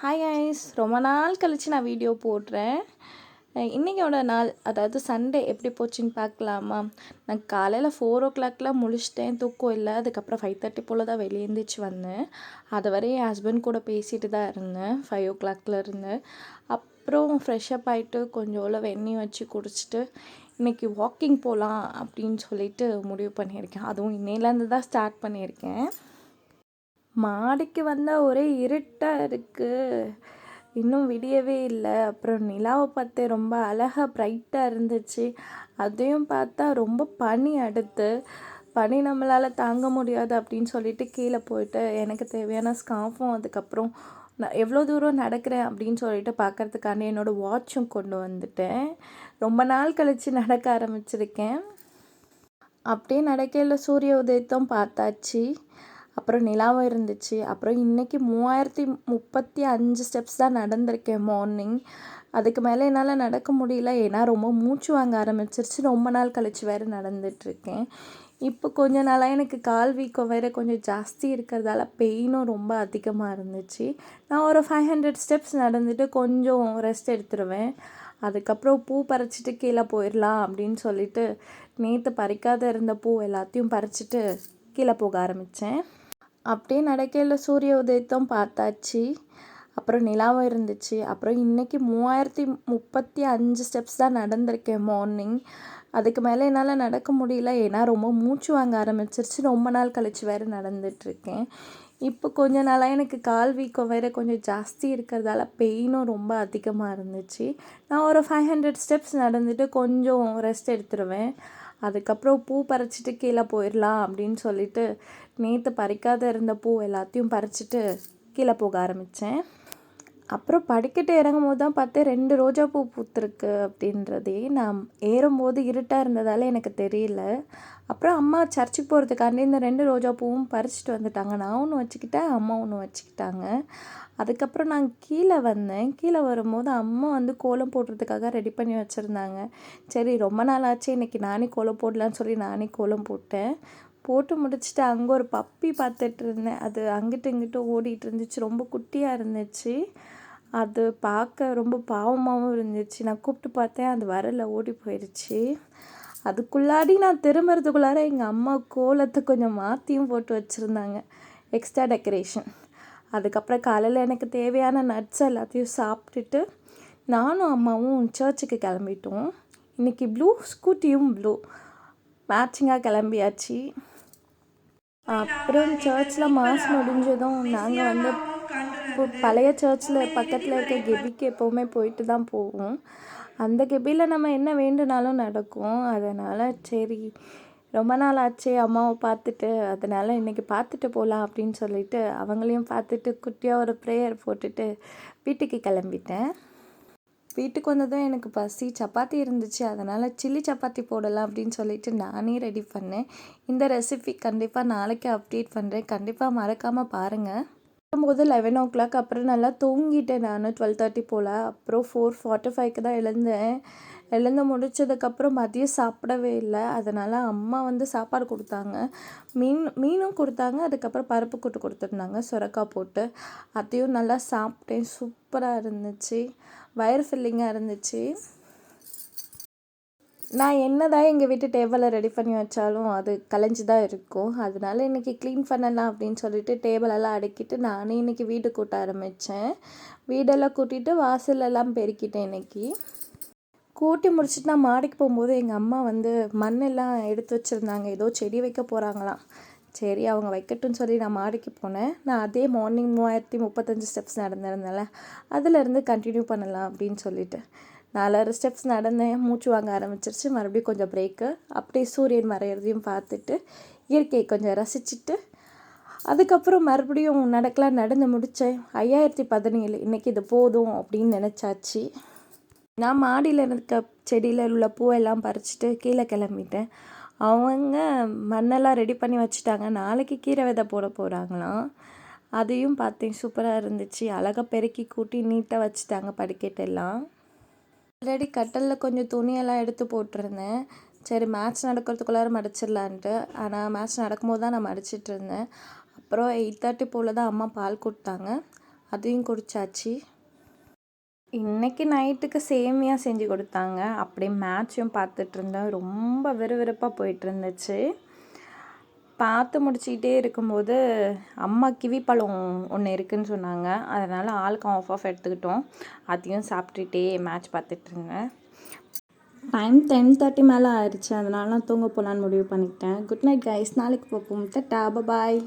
Hi ice, ரொம்ப நாள் கழித்து நான் வீடியோ போடுறேன். இன்றைக்கோட நாள், அதாவது சண்டே எப்படி போச்சுன்னு பார்க்கலாமா? நான் காலையில் 4 o'clock முழிச்சிட்டேன், தூக்கம் இல்லை. அதுக்கப்புறம் 5:30 போல் தான் வெளியே எழுந்திரிச்சு வந்தேன். அது வரை என் ஹஸ்பண்ட் கூட பேசிட்டு தான் இருந்தேன் 5 o'clock இருந்து. அப்புறம் ஃப்ரெஷ்அப் ஆகிட்டு கொஞ்சோல வெந்நீர் வச்சு குடிச்சிட்டு இன்றைக்கி வாக்கிங் போகலாம் அப்படின்னு சொல்லிட்டு முடிவு பண்ணியிருக்கேன். அதுவும் இன்னையிலேருந்து தான் ஸ்டார்ட் பண்ணியிருக்கேன். மாடிக்கு வந்தால் ஒரே இருட்டாக இருக்குது, இன்னும் விடியவே இல்லை. அப்புறம் நிலாவை பார்த்து ரொம்ப அழகாக ப்ரைட்டாக இருந்துச்சு. அதையும் பார்த்தா ரொம்ப பனி, அடுத்து பனி நம்மளால் தாங்க முடியாது அப்படின்னு சொல்லிட்டு கீழே போயிட்டு எனக்கு தேவையான ஸ்கார்ஃபும் அதுக்கப்புறம் நான் எவ்வளோ தூரம் நடக்கிறேன் அப்படின்னு சொல்லிட்டு பார்க்குறதுக்காண்டி என்னோடய வாட்சும் கொண்டு வந்துட்டேன். ரொம்ப நாள் கழித்து நடக்க ஆரம்பிச்சிருக்கேன். அப்படியே நடக்கையில் சூரிய உதயத்தும் பார்த்தாச்சு, அப்புறம் நிலாவும் இருந்துச்சு. அப்புறம் இன்றைக்கி 3035 ஸ்டெப்ஸ் தான் நடந்திருக்கேன் மார்னிங். அதுக்கு மேலே என்னால் நடக்க முடியல, ஏன்னா ரொம்ப மூச்சு வாங்க ஆரம்பிச்சிருச்சு. ரொம்ப நாள் கழித்து வேறு நடந்துகிட்ருக்கேன். இப்போ கொஞ்ச நாளாக எனக்கு கால் வீக்கம் வேறு கொஞ்சம் ஜாஸ்தி இருக்கிறதால பெயினும் ரொம்ப அதிகமாக இருந்துச்சு. நான் ஒரு 500 ஸ்டெப்ஸ் நடந்துட்டு கொஞ்சம் ரெஸ்ட் எடுத்துருவேன். அதுக்கப்புறம் பூ பறிச்சிட்டு கீழே போயிடலாம் அப்படின்னு சொல்லிட்டு நேற்று பறிக்காத இருந்த பூ எல்லாத்தையும் பறிச்சிட்டு கீழே போக ஆரம்பித்தேன். அப்படியே நடக்கையில் சூரிய உதயத்தும் பார்த்தாச்சு, அப்புறம் நிலாவும் இருந்துச்சு. அப்புறம் இன்றைக்கி 3035 ஸ்டெப்ஸ் தான் நடந்திருக்கேன் மார்னிங். அதுக்கு மேலே என்னால் நடக்க முடியல, ஏன்னா ரொம்ப மூச்சு வாங்க ஆரம்பிச்சிருச்சு. ரொம்ப நாள் கழித்து வேறு நடந்துகிட்ருக்கேன். இப்போ கொஞ்ச நாளாக எனக்கு கால் வீக்கம் வேறு கொஞ்சம் ஜாஸ்தி இருக்கிறதால பெயினும் ரொம்ப அதிகமாக இருந்துச்சு. நான் ஒரு 500 ஸ்டெப்ஸ் நடந்துட்டு கொஞ்சம் ரெஸ்ட் எடுத்துருவேன். அதுக்கப்புறம் பூ பறிச்சிட்டு கீழே போயிடலாம் அப்படின்னு சொல்லிட்டு நேற்று பறிக்காத இருந்த பூ எல்லாத்தையும் பறிச்சிட்டு கீழே போக ஆரம்பித்தேன். அப்புறம் படிக்கட்டு இறங்கும் போது தான் பார்த்தேன் 2 ரோஜா பூ பூத்துருக்கு அப்படின்றதே. நான் ஏறும்போது இருட்டாக இருந்ததால் எனக்கு தெரியல. அப்புறம் அம்மா சர்ச்சுக்கு போகிறதுக்காண்டி இந்த 2 ரோஜா பூவும் பறிச்சிட்டு வந்துட்டாங்க. நான் ஒன்று வச்சுக்கிட்டேன், அம்மா ஒன்று வச்சுக்கிட்டாங்க. அதுக்கப்புறம் நான் கீழே வந்தேன். கீழே வரும்போது அம்மா வந்து கோலம் போடுறதுக்காக ரெடி பண்ணி வச்சுருந்தாங்க. சரி, ரொம்ப நாள் ஆச்சு, இன்றைக்கி நானே கோலம் போடலான்னு சொல்லி நானே கோலம் போட்டேன். போட்டு முடிச்சுட்டு அங்கே ஒரு பப்பி பார்த்துட்டு இருந்தேன். அது அங்கிட்டு இங்கிட்டு ஓடிட்டு இருந்துச்சு, ரொம்ப குட்டியாக இருந்துச்சு. அது பார்க்க ரொம்ப பாவமாகவும் இருந்துச்சு. நான் கூப்பிட்டு பார்த்தேன், அது வரல, ஓடி போயிடுச்சு. அதுக்குள்ளாடி நான் திரும்புறதுக்குள்ளார எங்கள் அம்மா கோலத்தை கொஞ்சம் மாற்றியும் போட்டு வச்சுருந்தாங்க, எக்ஸ்ட்ரா டெக்கரேஷன். அதுக்கப்புறம் காலையில் எனக்கு தேவையான நட்ஸ் எல்லாத்தையும் சாப்பிட்டுட்டு நானும் அம்மாவும் சர்ச்சுக்கு கிளம்பிட்டோம். இன்றைக்கி ப்ளூ ஸ்கூட்டியும் ப்ளூ மேட்சிங்காக கிளம்பியாச்சு. அப்புறம் சர்ச்சில் மாஸ் முடிஞ்சதும் நாங்கள் வந்து பழைய சர்ச்சில் பக்கத்தில் இருக்க கெபிக்கு எப்போவுமே போயிட்டு தான் போவோம். அந்த கெபியில் நம்ம என்ன வேண்டுனாலும் நடக்கும். அதனால் சரி, ரொம்ப நாள் ஆச்சு அம்மாவை பார்த்துட்டு, அதனால் இன்றைக்கி பார்த்துட்டு போகலாம் அப்படின்னு சொல்லிட்டு அவங்களையும் பார்த்துட்டு குட்டியாக ஒரு ப்ரேயர் போட்டுட்டு வீட்டுக்கு கிளம்பிட்டேன். வீட்டுக்கு வந்ததும் எனக்கு பசி, சப்பாத்தி இருந்துச்சு. அதனால் சில்லி சப்பாத்தி போடலாம் அப்படின்னு சொல்லிட்டு நானே ரெடி பண்ணேன். இந்த ரெசிபி கண்டிப்பாக நாளைக்கு அப்டேட் பண்ணுறேன், கண்டிப்பாக மறக்காமல் பாருங்கள். போது 11 o'clock, அப்புறம் நல்லா தூங்கிட்டேன் நான் 12:30 போல். அப்புறம் 4:45க்கு தான் எழுந்து முடித்ததுக்கப்புறம் மதியம் சாப்பிடவே இல்லை. அதனால் அம்மா வந்து சாப்பாடு கொடுத்தாங்க, மீனும் கொடுத்தாங்க. அதுக்கப்புறம் பருப்பு கூட்டு கொடுத்துருந்தாங்க சுரக்காய் போட்டு. அதையும் நல்லா சாப்பிட்டேன், சூப்பராக இருந்துச்சு, வயிறு ஃபில்லிங்காக இருந்துச்சு. நான் என்ன தான் எங்கள் வீட்டு டேபிளை ரெடி பண்ணி வச்சாலும் அது கலைஞ்சி தான் இருக்கும். அதனால இன்றைக்கி க்ளீன் பண்ணலாம் அப்படின்னு சொல்லிட்டு டேபிளெல்லாம் அடுக்கிட்டு நானே இன்றைக்கி வீடு கூட்ட ஆரம்பித்தேன். வீடெல்லாம் கூட்டிகிட்டு வாசலெல்லாம் பெருக்கிட்டேன். இன்றைக்கி கூட்டி முடிச்சுட்டு நான் மாடிக்கு போகும்போது எங்கள் அம்மா வந்து மண்ணெல்லாம் எடுத்து வச்சுருந்தாங்க, ஏதோ செடி வைக்க போகிறாங்களாம். சரி, அவங்க வைக்கட்டும்னு சொல்லி நான் மாடிக்கு போனேன். நான் அதே மார்னிங் 3035 ஸ்டெப்ஸ் நடந்திருந்தேன்ல, அதிலேருந்து கண்டினியூ பண்ணலாம் அப்படின்னு சொல்லிட்டு 4 ஸ்டெப்ஸ் நடந்தேன். மூச்சு வாங்க ஆரம்பிச்சிருச்சு. மறுபடியும் கொஞ்சம் பிரேக்கு. அப்படியே சூரியன் மறையிறதையும் பார்த்துட்டு இயற்கையை கொஞ்சம் ரசிச்சுட்டு அதுக்கப்புறம் மறுபடியும் நடந்து முடித்தேன். 5017. இன்றைக்கி இது போதும் அப்படின்னு நினச்சாச்சு. நான் மாடியில் இருக்க செடியில் உள்ள பூவெல்லாம் பறிச்சுட்டு கீழே கிளம்பிட்டேன். அவங்க மண்ணெல்லாம் ரெடி பண்ணி வச்சுட்டாங்க, நாளைக்கு கீரை விதை போட போகிறாங்களாம். அதையும் பார்த்தேன், சூப்பராக இருந்துச்சு. அழகாக பெருக்கி கூட்டி நீட்டாக வச்சுட்டாங்க படிக்கட்டெல்லாம். ஆல்ரெடி கட்டலில் கொஞ்சம் துணியெல்லாம் எடுத்து போட்டிருந்தேன். சரி, மேட்ச் நடக்கிறதுக்குள்ளார மடிச்சிடலான்ட்டு. ஆனால் மேட்ச் நடக்கும்போது தான் நான் மடிச்சிட்ருந்தேன். அப்புறம் 8:30 போல் தான் அம்மா பால் கொடுத்தாங்க. அதையும் குடித்தாச்சு. இன்றைக்கி நைட்டுக்கு சேமியா செஞ்சு கொடுத்தாங்க. அப்படியே மேட்சும் பார்த்துட்ருந்தேன். ரொம்ப விறுவிறுப்பாக போயிட்டுருந்துச்சு. பார்த்து முடிச்சுக்கிட்டே இருக்கும்போது அம்மா கிவி பழம் ஒன்று இருக்குதுன்னு சொன்னாங்க. அதனால் ஆளுக்கு ஆஃப் எடுத்துக்கிட்டோம். அதையும் சாப்பிட்டுட்டே மேட்ச் பார்த்துட்ருந்தேன். டைம் 10:30 மேலே ஆயிடுச்சு. அதனால நான் தூங்க போகலான்னு முடிவு பண்ணிக்கிட்டேன். Good night guys. நாளைக்கு பார்ப்போம். டாடா பாய்.